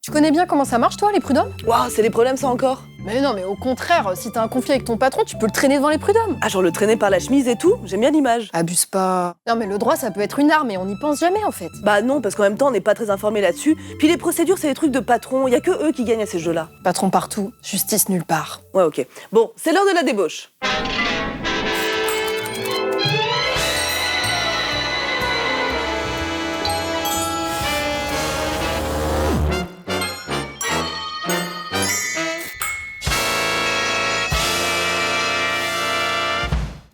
Tu connais bien comment ça marche, toi, les prud'hommes? Waouh, c'est des problèmes ça encore? Mais non, mais au contraire, si t'as un conflit avec ton patron, tu peux le traîner devant les prud'hommes. Ah, genre le traîner par la chemise et tout? J'aime bien l'image. Abuse pas. Non, mais le droit, ça peut être une arme et on n'y pense jamais, en fait. Bah non, parce qu'en même temps, on n'est pas très informé là-dessus. Puis les procédures, c'est des trucs de patron, y a que eux qui gagnent à ces jeux-là. Patron partout, justice nulle part. Ouais, ok. Bon, c'est l'heure de la débauche.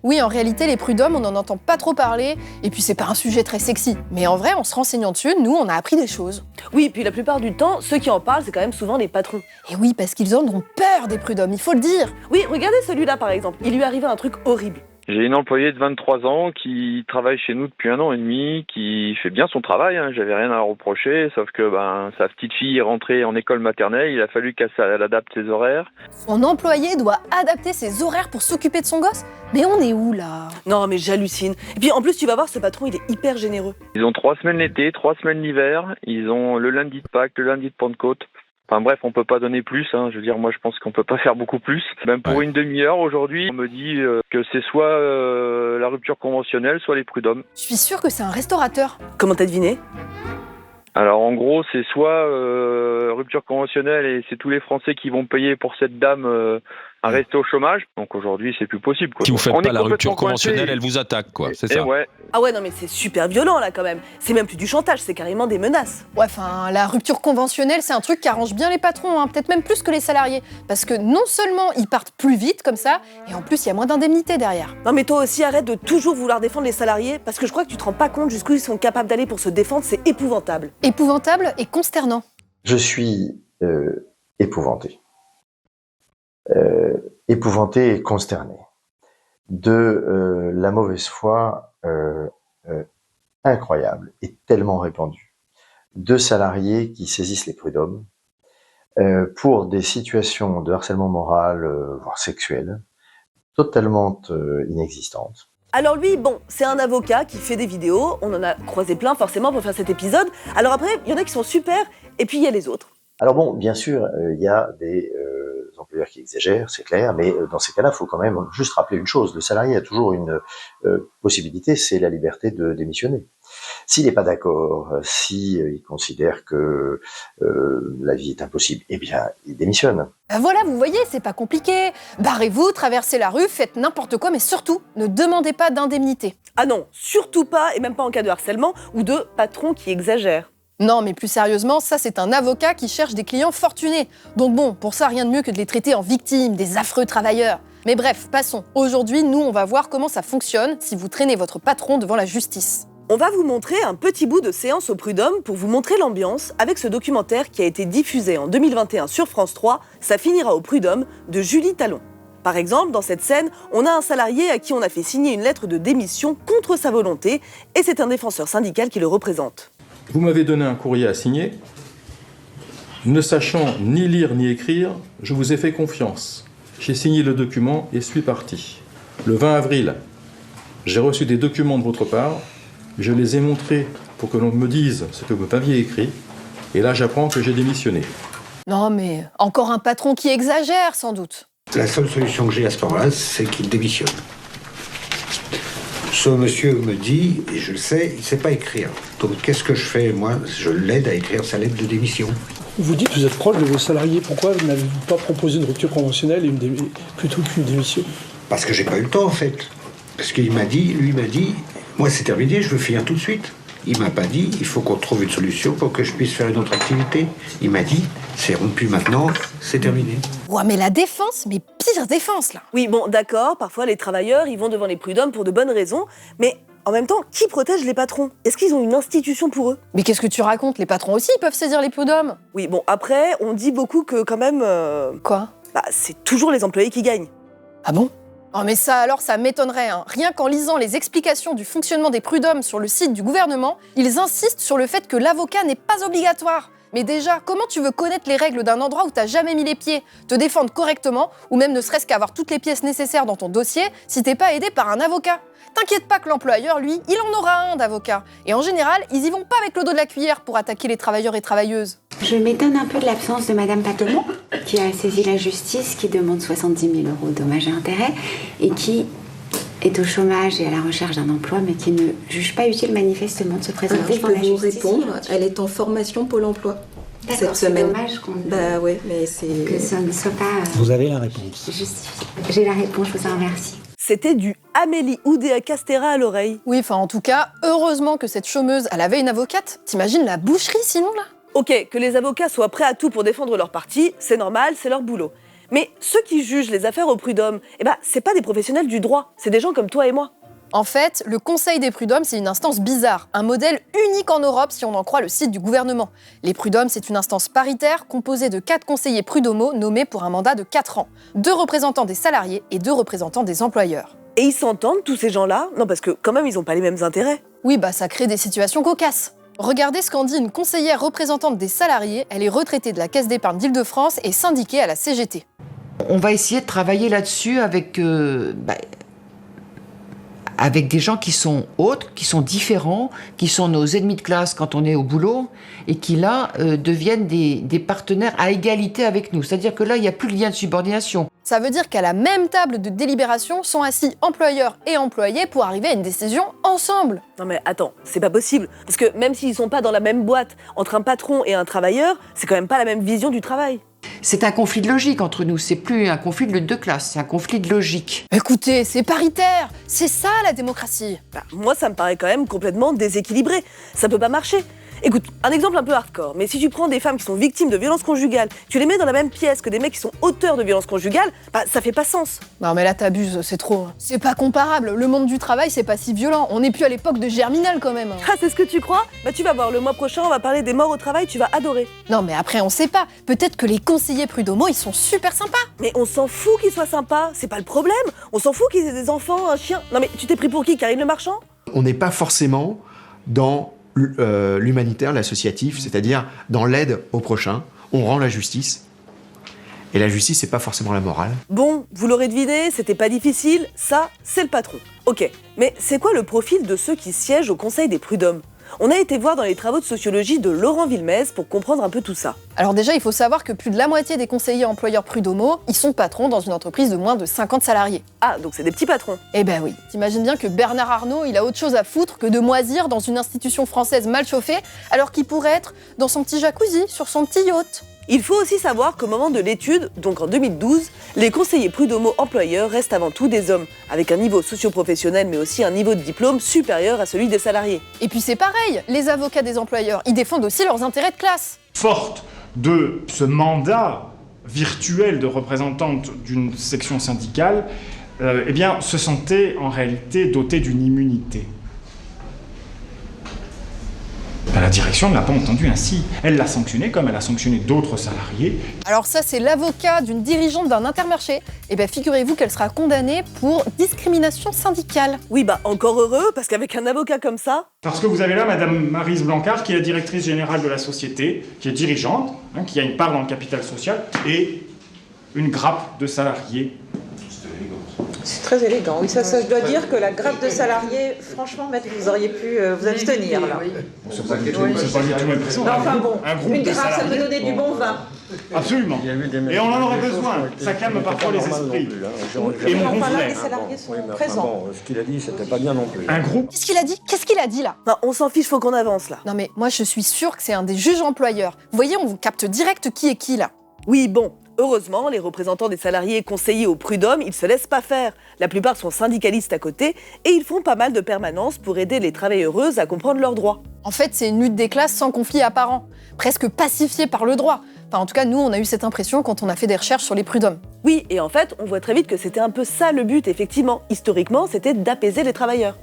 Oui, en réalité, les prud'hommes, on n'en entend pas trop parler, et puis c'est pas un sujet très sexy. Mais en vrai, en se renseignant dessus, nous, on a appris des choses. Oui, puis la plupart du temps, ceux qui en parlent, c'est quand même souvent les patrons. Et oui, parce qu'ils en ont peur des prud'hommes, il faut le dire. Oui, regardez celui-là par exemple. Il lui est arrivé un truc horrible. J'ai une employée de 23 ans qui travaille chez nous depuis 1 an et demi, qui fait bien son travail, j'avais rien à la reprocher, sauf que sa petite fille est rentrée en école maternelle, il a fallu qu'elle adapte ses horaires. Son employé doit adapter ses horaires pour s'occuper de son gosse? Mais on est où, là? Non, mais j'hallucine. Et puis en plus, tu vas voir, ce patron, il est hyper généreux. Ils ont 3 semaines l'été, 3 semaines l'hiver, ils ont le lundi de Pâques, le lundi de Pentecôte. Enfin bref, on peut pas donner plus, Je veux dire, moi je pense qu'on peut pas faire beaucoup plus. Même pour une demi-heure aujourd'hui, on me dit que c'est soit la rupture conventionnelle, soit les prud'hommes. Je suis sûre que c'est un restaurateur. Comment t'as deviné? Alors en gros, c'est soit rupture conventionnelle et c'est tous les Français qui vont payer pour cette dame à rester au chômage. Donc aujourd'hui, c'est plus possible, quoi. Si vous faites On pas est la rupture complètement conventionnelle, coincés. elle vous attaque, quoi. C'est Et ça. ouais. Ah ouais, non mais c'est super violent là quand même. C'est même plus du chantage, c'est carrément des menaces. Ouais, enfin, la rupture conventionnelle, c'est un truc qui arrange bien les patrons, peut-être même plus que les salariés. Parce que non seulement ils partent plus vite comme ça, et en plus, il y a moins d'indemnités derrière. Non mais toi aussi, arrête de toujours vouloir défendre les salariés, parce que je crois que tu te rends pas compte jusqu'où ils sont capables d'aller pour se défendre, c'est épouvantable. Épouvantable et consternant. Je suis épouvanté. Épouvanté et consterné de la mauvaise foi incroyable et tellement répandue de salariés qui saisissent les prud'hommes pour des situations de harcèlement moral, voire sexuel, totalement inexistantes. Alors lui, bon, c'est un avocat qui fait des vidéos, on en a croisé plein forcément pour faire cet épisode. Alors après, il y en a qui sont super, et puis il y a les autres. Alors bon, bien sûr, il y a des employeurs qui exagèrent, c'est clair, mais dans ces cas-là, il faut quand même juste rappeler une chose, le salarié a toujours une possibilité, c'est la liberté de démissionner. S'il n'est pas d'accord, si il considère que la vie est impossible, eh bien, il démissionne. Ben voilà, vous voyez, c'est pas compliqué. Barrez-vous, traversez la rue, faites n'importe quoi, mais surtout, ne demandez pas d'indemnité. Ah non, surtout pas, et même pas en cas de harcèlement ou de patron qui exagère. Non, mais plus sérieusement, ça c'est un avocat qui cherche des clients fortunés. Donc bon, pour ça, rien de mieux que de les traiter en victimes, des affreux travailleurs. Mais bref, passons. Aujourd'hui, nous, on va voir comment ça fonctionne si vous traînez votre patron devant la justice. On va vous montrer un petit bout de séance au prud'homme pour vous montrer l'ambiance avec ce documentaire qui a été diffusé en 2021 sur France 3, Ça finira au prud'homme, de Julie Talon. Par exemple, dans cette scène, on a un salarié à qui on a fait signer une lettre de démission contre sa volonté, et c'est un défenseur syndical qui le représente. Vous m'avez donné un courrier à signer. Ne sachant ni lire ni écrire, je vous ai fait confiance. J'ai signé le document et suis parti. Le 20 avril, j'ai reçu des documents de votre part. Je les ai montrés pour que l'on me dise ce que vous m'aviez écrit. Et là, j'apprends que j'ai démissionné. Non, mais encore un patron qui exagère, sans doute. La seule solution que j'ai à ce moment-là, c'est qu'il démissionne. Ce monsieur me dit, et je le sais, il ne sait pas écrire. Donc qu'est-ce que je fais? Moi, je l'aide à écrire sa lettre de démission. Vous dites que vous êtes proche de vos salariés. Pourquoi n'avez-vous pas proposé une rupture conventionnelle plutôt qu'une démission? Parce que j'ai pas eu le temps, en fait. Parce qu'il m'a dit, lui m'a dit, moi c'est terminé, je veux finir tout de suite. Il m'a pas dit, il faut qu'on trouve une solution pour que je puisse faire une autre activité. Il m'a dit, c'est rompu maintenant, c'est terminé. Ouais, mais la défense, mais pire défense, là. Oui, bon, d'accord, parfois les travailleurs, ils vont devant les prud'hommes pour de bonnes raisons, mais en même temps, qui protège les patrons? Est-ce qu'ils ont une institution pour eux? Mais qu'est-ce que tu racontes? Les patrons aussi, ils peuvent saisir les prud'hommes. Oui, bon, après, on dit beaucoup que quand même, Quoi? c'est toujours les employés qui gagnent. Ah bon? Oh mais ça alors, ça m'étonnerait. Rien qu'en lisant les explications du fonctionnement des prud'hommes sur le site du gouvernement, ils insistent sur le fait que l'avocat n'est pas obligatoire. Mais déjà, comment tu veux connaître les règles d'un endroit où t'as jamais mis les pieds, te défendre correctement, ou même ne serait-ce qu'avoir toutes les pièces nécessaires dans ton dossier si t'es pas aidé par un avocat? T'inquiète pas que l'employeur, lui, il en aura un d'avocat. Et en général, ils y vont pas avec le dos de la cuillère pour attaquer les travailleurs et travailleuses. Je m'étonne un peu de l'absence de Madame Patomon, qui a saisi la justice, qui demande 70 000 € dommages et intérêts, et qui est au chômage et à la recherche d'un emploi, mais qui ne juge pas utile manifestement de se présenter je devant peux la vous justice. répondre, elle est en formation Pôle emploi D'accord, cette c'est semaine. dommage qu'on Bah ouais, mais c'est... que ça ne soit pas Vous avez la réponse. justifié. J'ai la réponse, je vous en remercie. C'était du Amélie Oudéa-Castéra à l'oreille. Oui, enfin en tout cas, heureusement que cette chômeuse, elle avait une avocate. T'imagines la boucherie sinon là? Ok, que les avocats soient prêts à tout pour défendre leur parti, c'est normal, c'est leur boulot. Mais ceux qui jugent les affaires au prud'homme, c'est pas des professionnels du droit, c'est des gens comme toi et moi. En fait, le Conseil des prud'hommes, c'est une instance bizarre, un modèle unique en Europe si on en croit le site du gouvernement. Les prud'hommes, c'est une instance paritaire composée de 4 conseillers prud'homaux nommés pour un mandat de 4 ans, 2 représentants des salariés et 2 représentants des employeurs. Et ils s'entendent, tous ces gens-là? Non, parce que quand même, ils ont pas les mêmes intérêts. Oui, ça crée des situations cocasses. Regardez ce qu'en dit une conseillère représentante des salariés, elle est retraitée de la Caisse d'épargne d'Île-de-France et syndiquée à la CGT. On va essayer de travailler là-dessus avec des gens qui sont autres, qui sont différents, qui sont nos ennemis de classe quand on est au boulot, et qui là deviennent des partenaires à égalité avec nous. C'est-à-dire que là, il n'y a plus de lien de subordination. Ça veut dire qu'à la même table de délibération sont assis employeurs et employés pour arriver à une décision ensemble. Non mais attends, c'est pas possible. Parce que même s'ils sont pas dans la même boîte, entre un patron et un travailleur, c'est quand même pas la même vision du travail. C'est un conflit de logique entre nous, c'est plus un conflit de classe, c'est un conflit de logique. Écoutez, c'est paritaire, c'est ça la démocratie. Moi, ça me paraît quand même complètement déséquilibré. Ça peut pas marcher. Écoute, un exemple un peu hardcore, mais si tu prends des femmes qui sont victimes de violences conjugales, tu les mets dans la même pièce que des mecs qui sont auteurs de violences conjugales, ça fait pas sens. Non mais là t'abuses, c'est trop. C'est pas comparable, le monde du travail c'est pas si violent, on n'est plus à l'époque de Germinal quand même. Ah, c'est ce que tu crois? Tu vas voir, le mois prochain, on va parler des morts au travail, tu vas adorer. Non mais après on sait pas, peut-être que les conseillers prud'homaux ils sont super sympas. Mais on s'en fout qu'ils soient sympas, c'est pas le problème. On s'en fout qu'ils aient des enfants, un chien. Non mais tu t'es pris pour qui, Karine Le Marchand? On n'est pas forcément dans l'humanitaire, l'associatif, c'est-à-dire dans l'aide au prochain. On rend la justice. Et la justice, c'est pas forcément la morale. Bon, vous l'aurez deviné, c'était pas difficile, ça, c'est le patron. Ok, mais c'est quoi le profil de ceux qui siègent au Conseil des prud'hommes? On a été voir dans les travaux de sociologie de Laurent Villemez pour comprendre un peu tout ça. Alors déjà, il faut savoir que plus de la moitié des conseillers employeurs prud'homaux, ils sont patrons dans une entreprise de moins de 50 salariés. Ah, donc c'est des petits patrons. Eh ben oui. T'imagines bien que Bernard Arnault, il a autre chose à foutre que de moisir dans une institution française mal chauffée, alors qu'il pourrait être dans son petit jacuzzi, sur son petit yacht. Il faut aussi savoir qu'au moment de l'étude, donc en 2012, les conseillers prud'homaux employeurs restent avant tout des hommes, avec un niveau socio-professionnel mais aussi un niveau de diplôme supérieur à celui des salariés. Et puis c'est pareil, les avocats des employeurs, ils défendent aussi leurs intérêts de classe. Forte de ce mandat virtuel de représentante d'une section syndicale, se sentait en réalité dotée d'une immunité. La direction ne l'a pas entendu ainsi. Elle l'a sanctionné comme elle a sanctionné d'autres salariés. Alors ça, c'est l'avocat d'une dirigeante d'un Intermarché. Et figurez-vous qu'elle sera condamnée pour discrimination syndicale. Oui, encore heureux, parce qu'avec un avocat comme ça... Parce que vous avez là Madame Maryse Blancard, qui est la directrice générale de la société, qui est dirigeante, qui a une part dans le capital social, et une grappe de salariés. C'est très élégant. Oui, ça je dois dire que la grappe de salariés, franchement, maître, vous auriez pu vous abstenir là. C'est pas du tout impressionnant. Non, enfin bon, un groupe une de grappe, ça peut donner du bon vin. Absolument. Et on en aurait besoin. Ça calme parfois les esprits. Et mon enfin, là, confrère. les salariés sont présents. ce qu'il a dit, c'était pas bien non plus. Un groupe. Qu'est-ce qu'il a dit là? Non, on s'en fiche, faut qu'on avance là. Non mais moi je suis sûre que c'est un des juges employeurs. Vous voyez, on vous capte direct qui est qui là. Oui, bon. Heureusement, les représentants des salariés conseillés au prud'homme, ils se laissent pas faire. La plupart sont syndicalistes à côté et ils font pas mal de permanences pour aider les travailleuses à comprendre leurs droits. En fait, c'est une lutte des classes sans conflit apparent, presque pacifiée par le droit. Enfin, en tout cas, nous, on a eu cette impression quand on a fait des recherches sur les prud'hommes. Oui, et en fait, on voit très vite que c'était un peu ça le but, effectivement. Historiquement, c'était d'apaiser les travailleurs.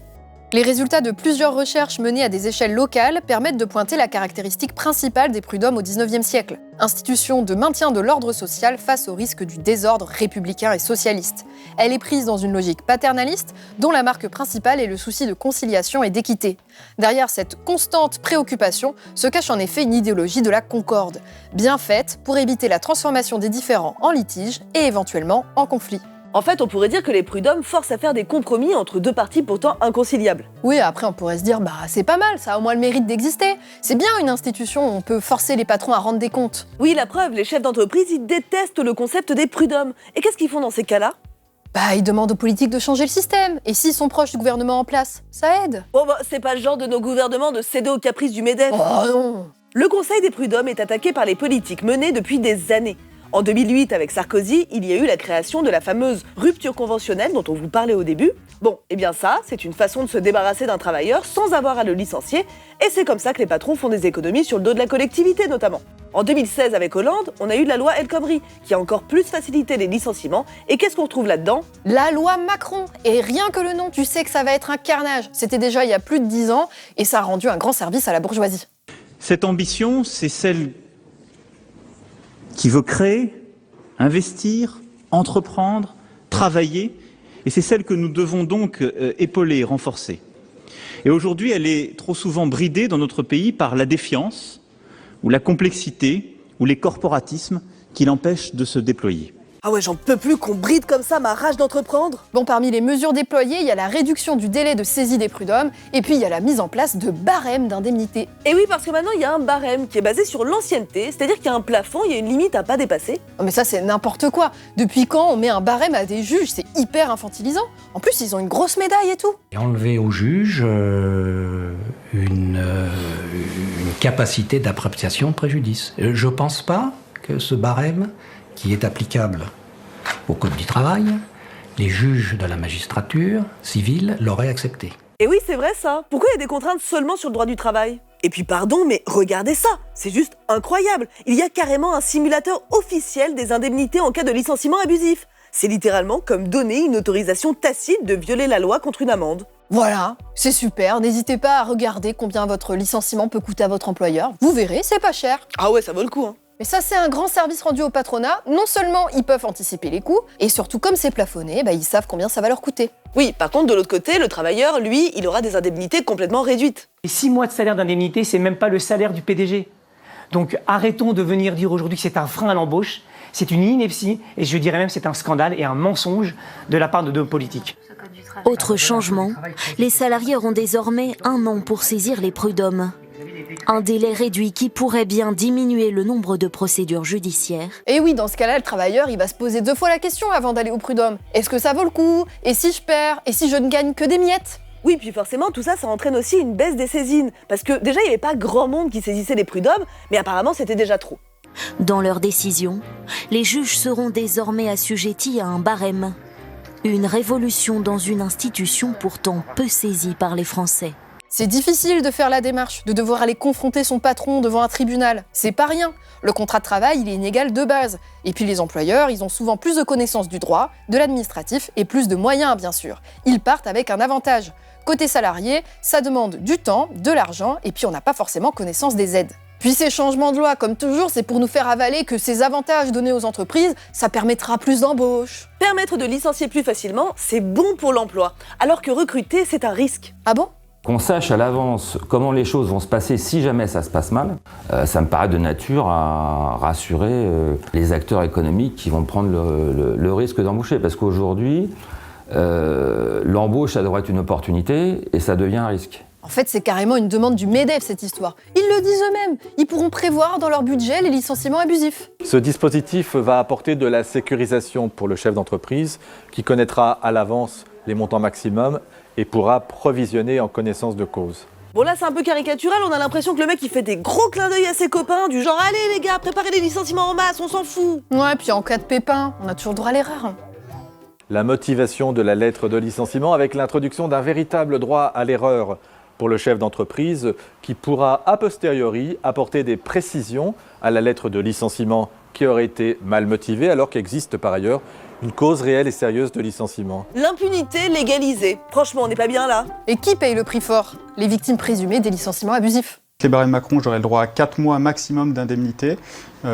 Les résultats de plusieurs recherches menées à des échelles locales permettent de pointer la caractéristique principale des prud'hommes au XIXe siècle. Institution de maintien de l'ordre social face au risque du désordre républicain et socialiste. Elle est prise dans une logique paternaliste dont la marque principale est le souci de conciliation et d'équité. Derrière cette constante préoccupation se cache en effet une idéologie de la concorde, bien faite pour éviter la transformation des différends en litiges et éventuellement en conflits. En fait, on pourrait dire que les prud'hommes forcent à faire des compromis entre deux parties pourtant inconciliables. Oui, après on pourrait se dire, c'est pas mal, ça a au moins le mérite d'exister. C'est bien une institution où on peut forcer les patrons à rendre des comptes. Oui, la preuve, les chefs d'entreprise, ils détestent le concept des prud'hommes. Et qu'est-ce qu'ils font dans ces cas-là ? Ils demandent aux politiques de changer le système. Et s'ils sont proches du gouvernement en place, ça aide. C'est pas le genre de nos gouvernements de céder aux caprices du MEDEF. Oh non. Le Conseil des prud'hommes est attaqué par les politiques menées depuis des années. En 2008, avec Sarkozy, il y a eu la création de la fameuse rupture conventionnelle dont on vous parlait au début. Ça, c'est une façon de se débarrasser d'un travailleur sans avoir à le licencier, et c'est comme ça que les patrons font des économies sur le dos de la collectivité notamment. En 2016, avec Hollande, on a eu la loi El Khomri, qui a encore plus facilité les licenciements, et qu'est-ce qu'on retrouve là-dedans ? La loi Macron. Et rien que le nom, tu sais que ça va être un carnage. C'était déjà il y a plus de 10 ans, et ça a rendu un grand service à la bourgeoisie. Cette ambition, c'est celle qui veut créer, investir, entreprendre, travailler, et c'est celle que nous devons donc épauler, renforcer. Et aujourd'hui, elle est trop souvent bridée dans notre pays par la défiance, ou la complexité, ou les corporatismes qui l'empêchent de se déployer. Ah ouais, j'en peux plus qu'on bride comme ça ma rage d'entreprendre. Parmi les mesures déployées, il y a la réduction du délai de saisie des prud'hommes, et puis il y a la mise en place de barèmes d'indemnité. Et oui, parce que maintenant il y a un barème qui est basé sur l'ancienneté, c'est-à-dire qu'il y a un plafond, il y a une limite à pas dépasser. Mais ça c'est n'importe quoi. Depuis quand on met un barème à des juges? C'est hyper infantilisant. En plus, ils ont une grosse médaille et tout. Et enlever aux juges une capacité d'appréciation de préjudice. Je pense pas que ce barème, qui est applicable au Code du travail, les juges de la magistrature civile l'auraient accepté. Et oui, c'est vrai ça. Pourquoi il y a des contraintes seulement sur le droit du travail ? Et puis pardon, mais regardez ça, c'est juste incroyable. Il y a carrément un simulateur officiel des indemnités en cas de licenciement abusif. C'est littéralement comme donner une autorisation tacite de violer la loi contre une amende. Voilà, c'est super. N'hésitez pas à regarder combien votre licenciement peut coûter à votre employeur. Vous verrez, c'est pas cher. Ah ouais, ça vaut le coup, hein. Mais ça, c'est un grand service rendu au patronat. Non seulement ils peuvent anticiper les coûts, et surtout, comme c'est plafonné, ils savent combien ça va leur coûter. Oui, par contre, de l'autre côté, le travailleur, lui, il aura des indemnités complètement réduites. Et 6 mois de salaire d'indemnité, c'est même pas le salaire du PDG. Donc arrêtons de venir dire aujourd'hui que c'est un frein à l'embauche. C'est une ineptie, et je dirais même c'est un scandale et un mensonge de la part de nos politiques. Autre changement, les salariés auront désormais 1 an pour saisir les prud'hommes. Un délai réduit qui pourrait bien diminuer le nombre de procédures judiciaires. Et oui, dans ce cas-là, le travailleur, il va se poser 2 fois la question avant d'aller au prud'homme. Est-ce que ça vaut le coup? Et si je perds? Et si je ne gagne que des miettes? Oui, puis forcément, tout ça, ça entraîne aussi une baisse des saisines. Parce que déjà, il n'y avait pas grand monde qui saisissait les prud'hommes, mais apparemment, c'était déjà trop. Dans leurs décisions, les juges seront désormais assujettis à un barème. Une révolution dans une institution pourtant peu saisie par les Français. C'est difficile de faire la démarche, de devoir aller confronter son patron devant un tribunal. C'est pas rien. Le contrat de travail, il est inégal de base. Et puis les employeurs, ils ont souvent plus de connaissances du droit, de l'administratif et plus de moyens, bien sûr. Ils partent avec un avantage. Côté salarié, ça demande du temps, de l'argent, et puis on n'a pas forcément connaissance des aides. Puis ces changements de loi, comme toujours, c'est pour nous faire avaler que ces avantages donnés aux entreprises, ça permettra plus d'embauches. Permettre de licencier plus facilement, c'est bon pour l'emploi, alors que recruter, c'est un risque. Ah bon ? Qu'on sache à l'avance comment les choses vont se passer si jamais ça se passe mal, ça me paraît de nature à rassurer les acteurs économiques qui vont prendre le risque d'embaucher. Parce qu'aujourd'hui, l'embauche, ça devrait être une opportunité et ça devient un risque. En fait, c'est carrément une demande du MEDEF, cette histoire. Ils le disent eux-mêmes. Ils pourront prévoir dans leur budget les licenciements abusifs. Ce dispositif va apporter de la sécurisation pour le chef d'entreprise qui connaîtra à l'avance les montants maximums et pourra provisionner en connaissance de cause. Bon là c'est un peu caricatural, on a l'impression que le mec il fait des gros clins d'œil à ses copains, du genre allez les gars, préparez les licenciements en masse, on s'en fout. Ouais, puis en cas de pépin, on a toujours droit à l'erreur. La motivation de la lettre de licenciement avec l'introduction d'un véritable droit à l'erreur pour le chef d'entreprise qui pourra a posteriori apporter des précisions à la lettre de licenciement qui aurait été mal motivée alors qu'existe par ailleurs Une cause réelle et sérieuse de licenciement. L'impunité légalisée. Franchement, on n'est pas bien là. Et qui paye le prix fort? Les victimes présumées des licenciements abusifs. Avec les barèmes Macron, j'aurai le droit à 4 mois maximum d'indemnité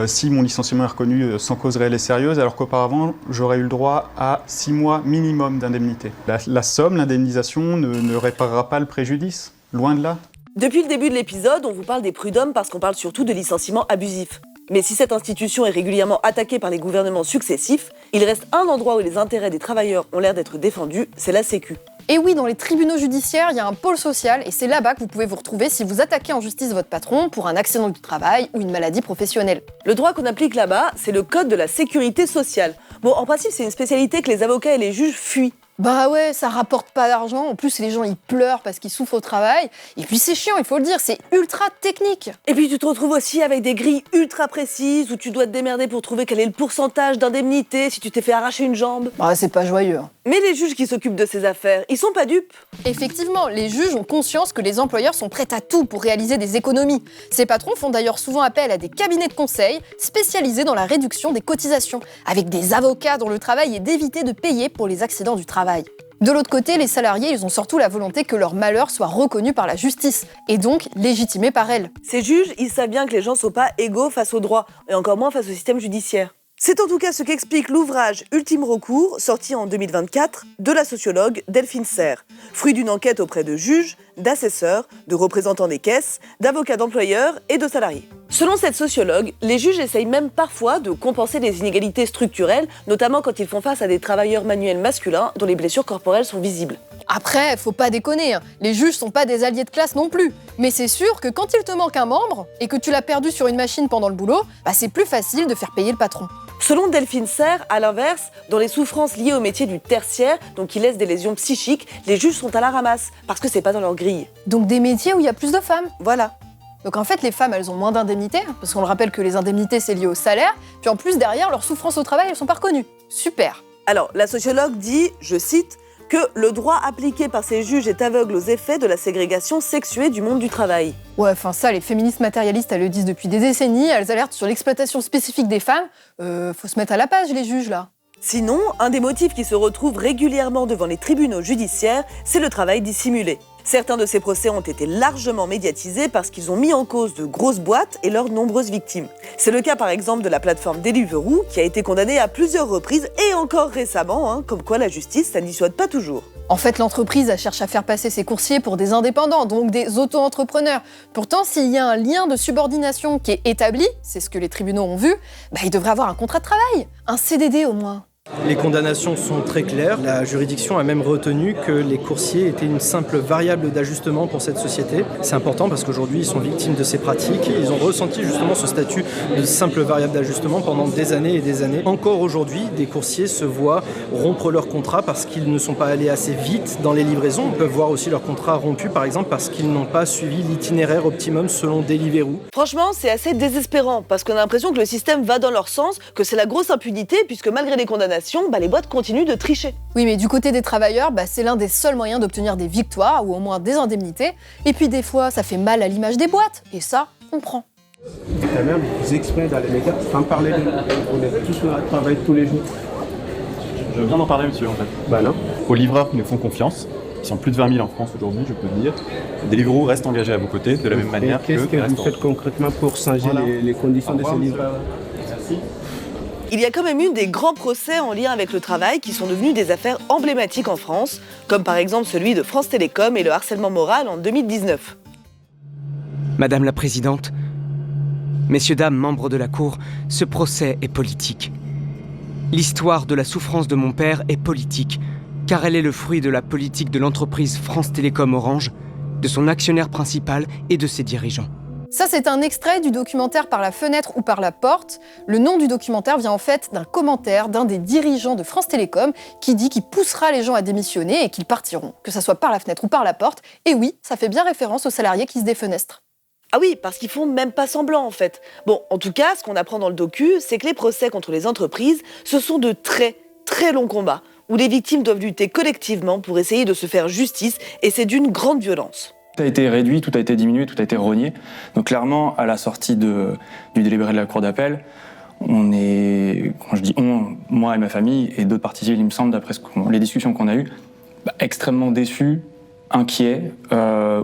si mon licenciement est reconnu sans cause réelle et sérieuse, alors qu'auparavant, j'aurais eu le droit à 6 mois minimum d'indemnité. La somme, l'indemnisation, ne réparera pas le préjudice, loin de là. Depuis le début de l'épisode, on vous parle des prud'hommes parce qu'on parle surtout de licenciements abusifs. Mais si cette institution est régulièrement attaquée par les gouvernements successifs, il reste un endroit où les intérêts des travailleurs ont l'air d'être défendus, c'est la Sécu. Et oui, dans les tribunaux judiciaires, il y a un pôle social et c'est là-bas que vous pouvez vous retrouver si vous attaquez en justice votre patron pour un accident du travail ou une maladie professionnelle. Le droit qu'on applique là-bas, c'est le code de la sécurité sociale. Bon, en principe, c'est une spécialité que les avocats et les juges fuient. Bah ouais, ça rapporte pas d'argent, en plus les gens ils pleurent parce qu'ils souffrent au travail, et puis c'est chiant, il faut le dire, c'est ultra technique. Et puis tu te retrouves aussi avec des grilles ultra précises où tu dois te démerder pour trouver quel est le pourcentage d'indemnité si tu t'es fait arracher une jambe. Bah c'est pas joyeux. Mais les juges qui s'occupent de ces affaires, ils sont pas dupes. Effectivement, les juges ont conscience que les employeurs sont prêts à tout pour réaliser des économies. Ces patrons font d'ailleurs souvent appel à des cabinets de conseil spécialisés dans la réduction des cotisations, avec des avocats dont le travail est d'éviter de payer pour les accidents du travail. De l'autre côté, les salariés, ils ont surtout la volonté que leur malheur soit reconnu par la justice, et donc légitimé par elle. Ces juges, ils savent bien que les gens sont pas égaux face au droit, et encore moins face au système judiciaire. C'est en tout cas ce qu'explique l'ouvrage Ultime recours, sorti en 2024, de la sociologue Delphine Serre, fruit d'une enquête auprès de juges, d'assesseurs, de représentants des caisses, d'avocats d'employeurs et de salariés. Selon cette sociologue, les juges essayent même parfois de compenser les inégalités structurelles, notamment quand ils font face à des travailleurs manuels masculins dont les blessures corporelles sont visibles. Après, faut pas déconner, les juges sont pas des alliés de classe non plus. Mais c'est sûr que quand il te manque un membre et que tu l'as perdu sur une machine pendant le boulot, bah c'est plus facile de faire payer le patron. Selon Delphine Serre, à l'inverse, dans les souffrances liées au métier du tertiaire, donc qui laissent des lésions psychiques, les juges sont à la ramasse, parce que c'est pas dans leur grille. Donc des métiers où il y a plus de femmes. Voilà. Donc en fait, les femmes, elles ont moins d'indemnités, parce qu'on le rappelle que les indemnités, c'est lié au salaire, puis en plus, derrière, leurs souffrances au travail, elles sont pas reconnues. Super. Alors, la sociologue dit, je cite, que le droit appliqué par ces juges est aveugle aux effets de la ségrégation sexuée du monde du travail. Ouais, enfin ça, les féministes matérialistes, elles le disent depuis des décennies, elles alertent sur l'exploitation spécifique des femmes. Faut se mettre à la page, les juges, là. Sinon, un des motifs qui se retrouvent régulièrement devant les tribunaux judiciaires, c'est le travail dissimulé. Certains de ces procès ont été largement médiatisés parce qu'ils ont mis en cause de grosses boîtes et leurs nombreuses victimes. C'est le cas par exemple de la plateforme Deliveroo qui a été condamnée à plusieurs reprises et encore récemment, comme quoi la justice, ça ne dissuade pas toujours. En fait, l'entreprise elle cherche à faire passer ses coursiers pour des indépendants, donc des auto-entrepreneurs. Pourtant, s'il y a un lien de subordination qui est établi, c'est ce que les tribunaux ont vu, bah, ils devraient avoir un contrat de travail, un CDD au moins. Les condamnations sont très claires. La juridiction a même retenu que les coursiers étaient une simple variable d'ajustement pour cette société. C'est important parce qu'aujourd'hui, ils sont victimes de ces pratiques. Ils ont ressenti justement ce statut de simple variable d'ajustement pendant des années et des années. Encore aujourd'hui, des coursiers se voient rompre leur contrat parce qu'ils ne sont pas allés assez vite dans les livraisons. Ils peuvent voir aussi leur contrat rompu, par exemple, parce qu'ils n'ont pas suivi l'itinéraire optimum selon Deliveroo. Franchement, c'est assez désespérant parce qu'on a l'impression que le système va dans leur sens, que c'est la grosse impunité puisque malgré les condamnations, les boîtes continuent de tricher. Oui, mais du côté des travailleurs, c'est l'un des seuls moyens d'obtenir des victoires ou au moins des indemnités. Et puis des fois, ça fait mal à l'image des boîtes. Et ça, on prend. Ta mère vous exprès d'aller les gars, sans parler de on est tous à travailler tous les jours. Je viens d'en parler, monsieur, en fait. Bah non. Aux livreurs qui nous font confiance, qui sont plus de 20 000 en France aujourd'hui, je peux le dire. Deliveroo reste engagé à vos côtés de la même manière que qu'est-ce que vous faites concrètement pour changer les conditions de ces livreurs? Merci. Il y a quand même eu des grands procès en lien avec le travail qui sont devenus des affaires emblématiques en France, comme par exemple celui de France Télécom et le harcèlement moral en 2019. Madame la Présidente, messieurs, dames, membres de la Cour, ce procès est politique. L'histoire de la souffrance de mon père est politique, car elle est le fruit de la politique de l'entreprise France Télécom Orange, de son actionnaire principal et de ses dirigeants. Ça, c'est un extrait du documentaire Par la fenêtre ou par la porte. Le nom du documentaire vient en fait d'un commentaire d'un des dirigeants de France Télécom qui dit qu'il poussera les gens à démissionner et qu'ils partiront, que ça soit par la fenêtre ou par la porte. Et oui, ça fait bien référence aux salariés qui se défenestrent. Ah oui, parce qu'ils font même pas semblant en fait. Bon, en tout cas, ce qu'on apprend dans le docu, c'est que les procès contre les entreprises, ce sont de très, très longs combats, où les victimes doivent lutter collectivement pour essayer de se faire justice, et c'est d'une grande violence. Tout a été réduit, tout a été diminué, tout a été rogné. Donc clairement, à la sortie du délibéré de la Cour d'appel, on est, quand je dis on, moi et ma famille et d'autres parties civiles, il me semble, d'après les discussions qu'on a eues, extrêmement déçus, inquiets,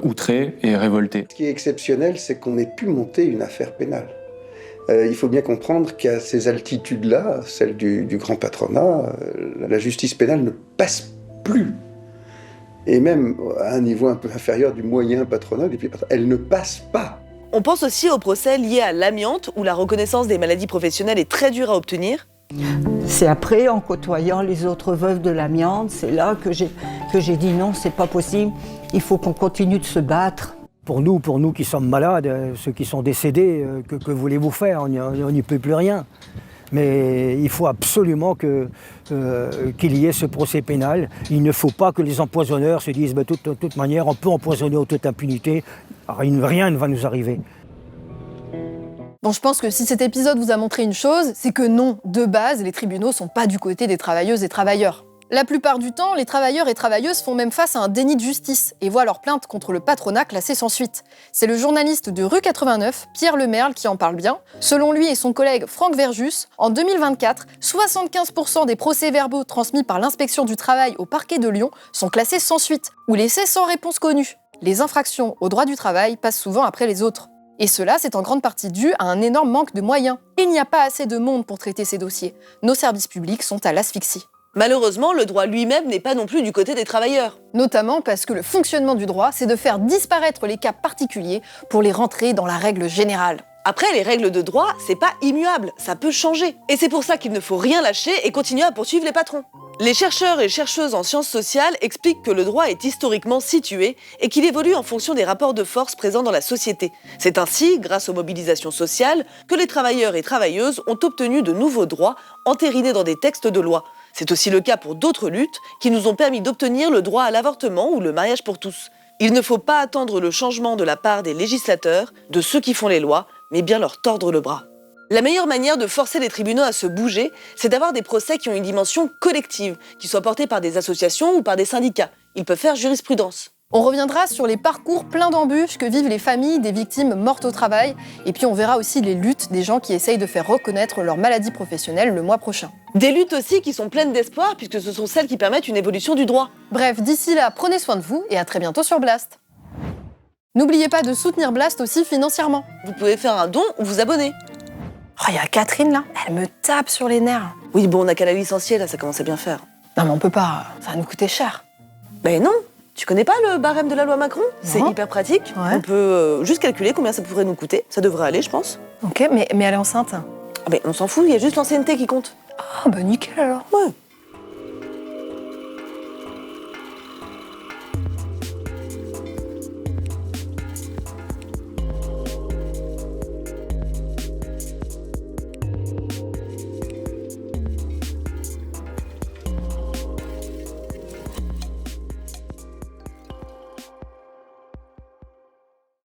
outrés et révoltés. Ce qui est exceptionnel, c'est qu'on ait pu monter une affaire pénale. Il faut bien comprendre qu'à ces altitudes-là, celle du grand patronat, la justice pénale ne passe plus. Et même à un niveau un peu inférieur du moyen patronat, elle ne passe pas. On pense aussi au procès lié à l'amiante, où la reconnaissance des maladies professionnelles est très dure à obtenir. C'est après, en côtoyant les autres veuves de l'amiante, c'est là que j'ai dit non, c'est pas possible, il faut qu'on continue de se battre. Pour nous qui sommes malades, ceux qui sont décédés, que voulez-vous faire? On n'y peut plus rien. Mais il faut absolument qu'il y ait ce procès pénal. Il ne faut pas que les empoisonneurs se disent de toute manière, on peut empoisonner en toute impunité, rien ne va nous arriver. Bon, je pense que si cet épisode vous a montré une chose, c'est que non, de base, les tribunaux sont pas du côté des travailleuses et travailleurs. La plupart du temps, les travailleurs et travailleuses font même face à un déni de justice et voient leur plainte contre le patronat classée sans suite. C'est le journaliste de Rue 89, Pierre Lemerle, qui en parle bien. Selon lui et son collègue Franck Verjus, en 2024, 75% des procès-verbaux transmis par l'inspection du travail au parquet de Lyon sont classés sans suite ou laissés sans réponse connue. Les infractions au droit du travail passent souvent après les autres. Et cela, c'est en grande partie dû à un énorme manque de moyens. Il n'y a pas assez de monde pour traiter ces dossiers. Nos services publics sont à l'asphyxie. Malheureusement, le droit lui-même n'est pas non plus du côté des travailleurs. Notamment parce que le fonctionnement du droit, c'est de faire disparaître les cas particuliers pour les rentrer dans la règle générale. Après, les règles de droit, c'est pas immuable, ça peut changer. Et c'est pour ça qu'il ne faut rien lâcher et continuer à poursuivre les patrons. Les chercheurs et chercheuses en sciences sociales expliquent que le droit est historiquement situé et qu'il évolue en fonction des rapports de force présents dans la société. C'est ainsi, grâce aux mobilisations sociales, que les travailleurs et travailleuses ont obtenu de nouveaux droits entérinés dans des textes de loi. C'est aussi le cas pour d'autres luttes qui nous ont permis d'obtenir le droit à l'avortement ou le mariage pour tous. Il ne faut pas attendre le changement de la part des législateurs, de ceux qui font les lois, mais bien leur tordre le bras. La meilleure manière de forcer les tribunaux à se bouger, c'est d'avoir des procès qui ont une dimension collective, qui soient portés par des associations ou par des syndicats. Ils peuvent faire jurisprudence. On reviendra sur les parcours pleins d'embûches que vivent les familles des victimes mortes au travail, et puis on verra aussi les luttes des gens qui essayent de faire reconnaître leur maladie professionnelle le mois prochain. Des luttes aussi qui sont pleines d'espoir, puisque ce sont celles qui permettent une évolution du droit. Bref, d'ici là, prenez soin de vous, et à très bientôt sur Blast. N'oubliez pas de soutenir Blast aussi financièrement. Vous pouvez faire un don ou vous abonner. Oh, y a Catherine là, elle me tape sur les nerfs. Oui, bon, on n'a qu'à la licencier, là, ça commence à bien faire. Non mais on peut pas, ça va nous coûter cher. Ben non. Tu connais pas le barème de la loi Macron? C'est hyper pratique. Ouais. On peut juste calculer combien ça pourrait nous coûter. Ça devrait aller, je pense. Ok, mais elle est enceinte. Ah ben, on s'en fout, il y a juste l'ancienneté qui compte. Ah bah nickel alors. Ouais.